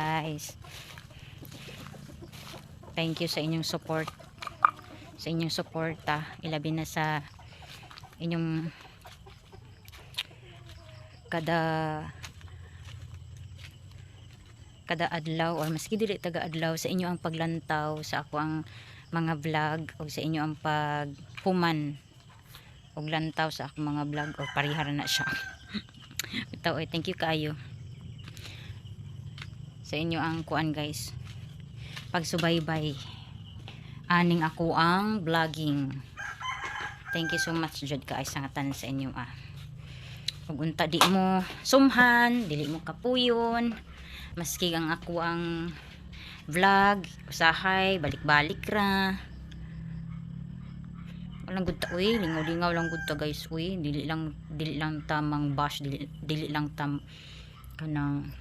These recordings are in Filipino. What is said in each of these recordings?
Guys, thank you sa inyong support, sa inyong suporta, ilabi na sa inyong kada adlaw or maski dili taga adlaw sa inyo ang paglantaw sa ako ang mga vlog o sa inyo ang paghuman og lantaw sa ako mga vlog o parihara na siya. Bitaw ay thank you kaayo sa inyo ang kuan guys, pagsubaybay aning ako ang vlogging. Thank you so much jud kaay sangatan sa inyo ug unta di mo sumhan, dili mo kapuyon maski ang ako ang vlog usahay balik-balik ra. Walang gud ta uy, lingaw-lingaw lang gud ta guys uy, dili lang tamang bash, dili lang kanang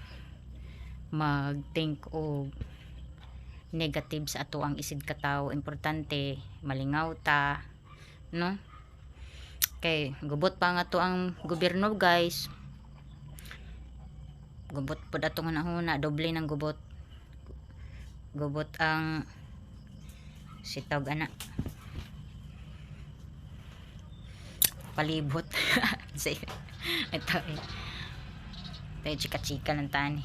mag-think og negative sa ato ang isid ka tawo. Importante malingaw ta, no? Kay gubot pa nga to ang gobyerno guys, gubot po dato nga nahuna, doble ng gubot ang sitawg ana palibot. Ito tayo chika-chika lang tani.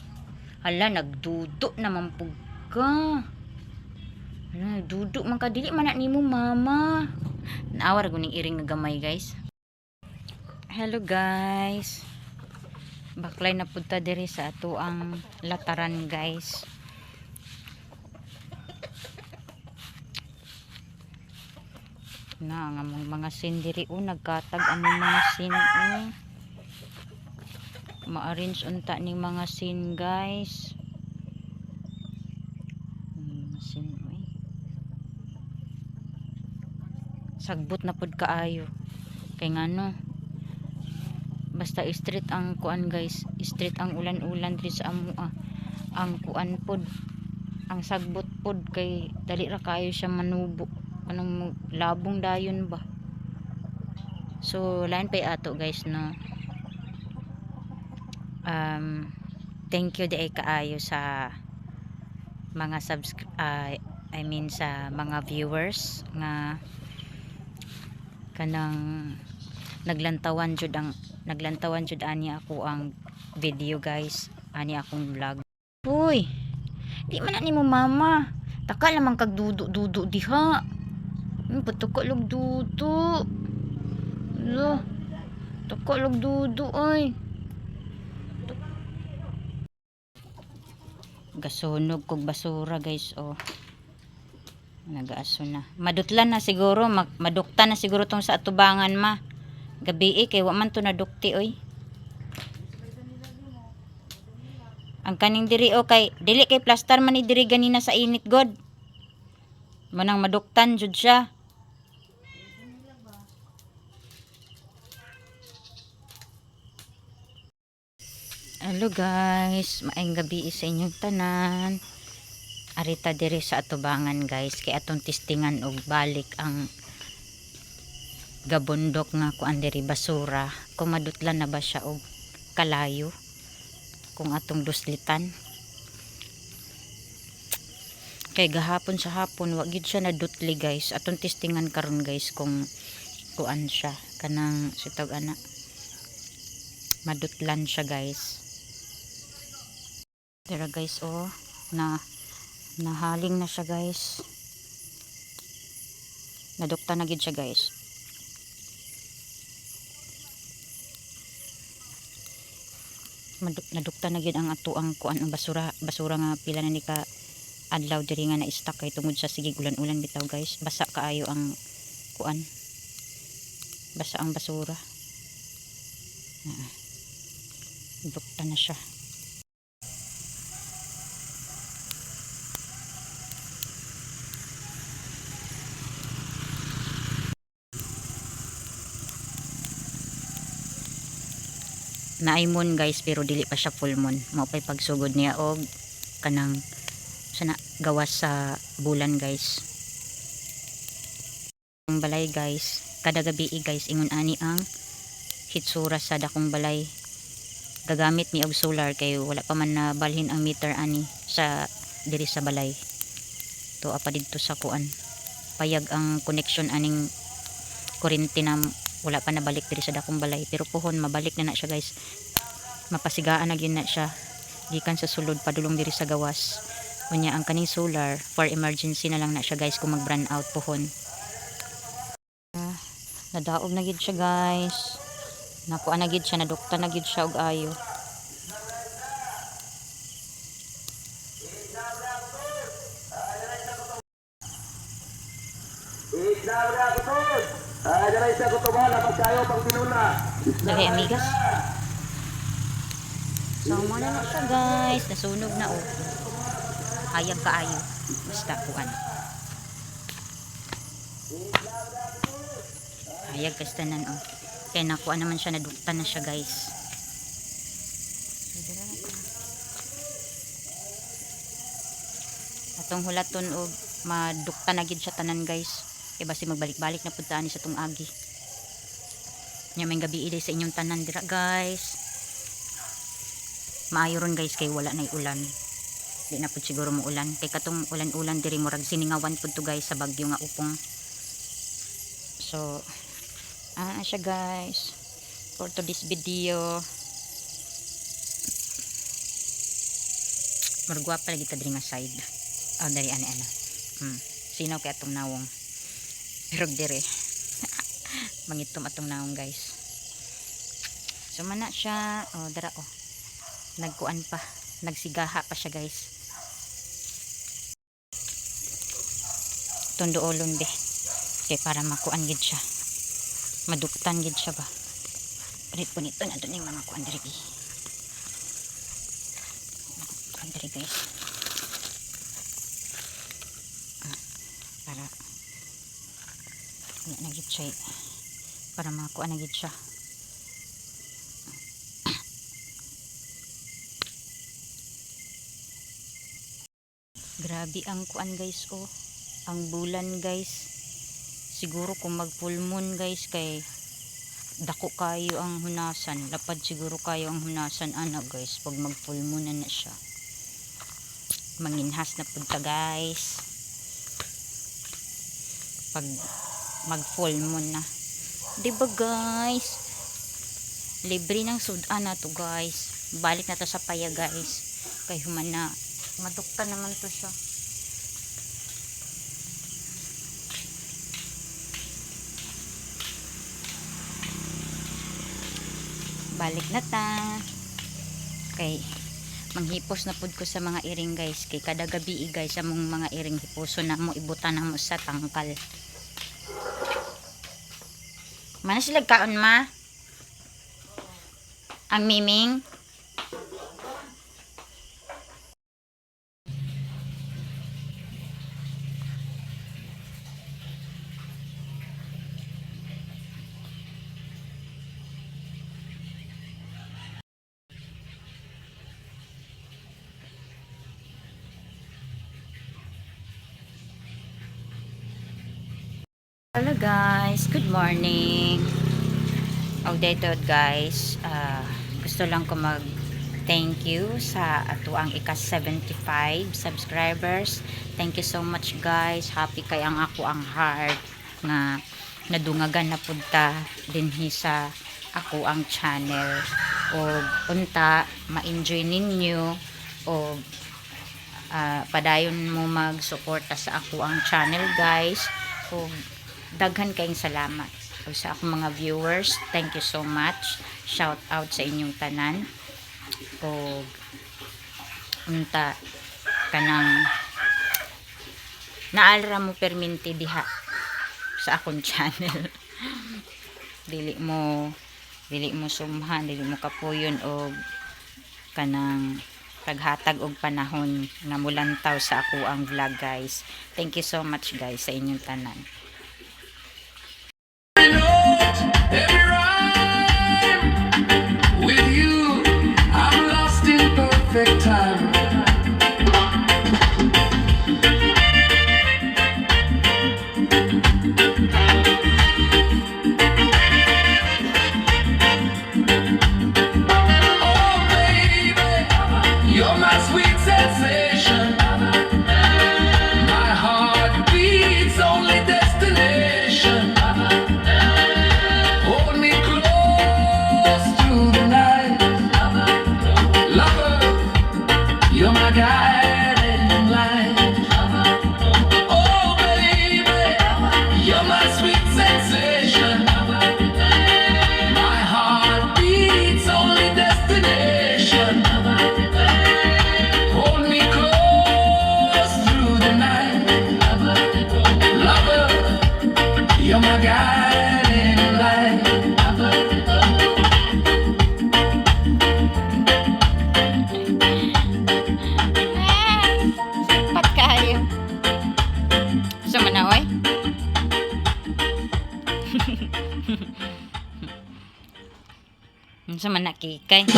Hala, nagdudo naman po ka. Hala, nagdudo man ka, dili man na nimo mama. Naawar guning iring nga gamay guys. Hello guys, baklay na punta diri sa ato ang lataran guys. Na ang among mga sin diri nagkatag among mga sin ma-arrange unta ning mga sin guys. Sin sagbot na pud kaayo kay ngano basta street ang kuan guys, street ang ulan-ulan diri sa amo ang kuan pod ang sagbot pod kay dali ra kayo siya manubo, anong labong dayon ba. So lain pay ato guys no. Thank you di kaayo sa mga I mean sa mga viewers nga kanang naglantawan jud ani ako ang video guys, ani akong vlog. Uy, di man ani mo mama, taka lamang kag dudu diha. Patuko log dudu. Lo, tuko log dudu ay. Gasunog kog basura guys nagaaso na, madutlan na siguro, madukta na siguro tong sa atubangan ma gabi kay wa man to nadukti oy. Ang kaning diri kay dili kay plaster man ni diri ganina sa init god manang maduktan jud siya. Hello guys, maayong gabi sa inyong tanan. Arita diri sa atubangan guys, kay atong testingan og balik ang gabundok nga kuan diri basura kung madutlan na ba siya og kalayo kung atong duslitan. Kay gahapon sa hapon wa gid siya nadutli guys, atong testingan karon guys kung kuan siya kanang sitog ana madutlan siya guys. Dira guys nahaling na siya guys, nadukta na gid siya guys. Nadukta na gid ang ato ang kuan ang basura nga pila na ni ka adlaw diri nga na-stuck kay tungod sa sigig ulan-ulan bitaw guys. Basa kaayo ang kuan, basa ang basura. Dukta na siya. Naay moon guys pero dili pa siya full moon, mao pay pagsugod niya og kanang sana gawas sa bulan guys. Ang balay guys kada gabi guys ingon ani ang hitsura sa dakong balay gagamit ni og solar kay wala pa man na balhin ang meter ani sa diri sa balay. To apa didto sa kuan. Payag ang connection aning kuryente na wala pa nabalik diri sa dakong balay, pero pohon mabalik na siya guys. Mapasigaan na gyud na siya gikan sa sulod padulong diri sa gawas. Unya ang kaning solar for emergency na lang na siya guys kung mag brand out pohon. Nadaog na gid siya guys. Nakuha na gid siya, nadukta na gid siya og ayo. Dali amigas. So mo na siya guys, nasunog na oh. Hayag kaayo. Basta kuan. Hayag kastanan oh. Kaya nakuha naman siya, nadukta na siya guys. Atong hulaton og madukta na gid siya tanan guys. Kaya basi magbalik-balik na punta ani sa tong agi. Nya may gabi ilay sa inyong tanan dira guys. Maayo ron guys kay wala nay ulan. Di na pud siguro mo ulan. Kay katong ulan-ulan diri murag siningawan pud to guys sa bagyo nga upong. So siya guys for today's video. Margwapa lagi ta diri nga side. Dari ana. Sinaw kay atong nawong. Pero dire mangitom atong nawong guys. So mana siya dara nagkuan pa, nagsigaha pa siya guys. Tunduolon be kay para makuan gid siya, maduktan gid siya ba. Palit po nito na doon yung mga kuan diri guys. Para na gid siya, para makuan na gid siya. Grabe ang kuan guys ang bulan guys. Siguro kung mag full moon guys kay dako kayo ang hunasan, lapad siguro kayo ang hunasan ana guys pag mag full moon na siya. Manginhas na punta guys pag mag full moon na, diba guys? Libre ng sudan na to guys. Balik na to sa paya guys kay human na madukta naman to siya. Balik na ta kay manghipos na pud ko sa mga iring guys, kay kada gabi guys among mga iring hipuso na mo, ibutan na mo sa tangkal. Mana sila kaon ma? Ang miming Hello guys, good morning. Updated guys, gusto lang ko mag thank you sa ato ang ika-75 subscribers. Thank you so much guys. Happy kay ang ako ang heart nga nadungagan na punta dinhi sa ako ang channel. O unta ma-enjoy ninyo o padayon mo mag-suporta sa ako ang channel guys. O daghan kayong salamat sa akong mga viewers. Thank you so much. Shout out sa inyong tanan. O unta kanang naalra mo perminti diha sa akong channel. dili mo sumhan, dili mo kapuyon og kanang paghatag og panahon nga mulantaw sa ako ang vlog guys. Thank you so much guys sa inyong tanan. Every rhyme with you, I'm lost in perfect time. Oh You're my guiding light. Sapat kayo. Gusto mo na, oy? Gusto mo na, kikay?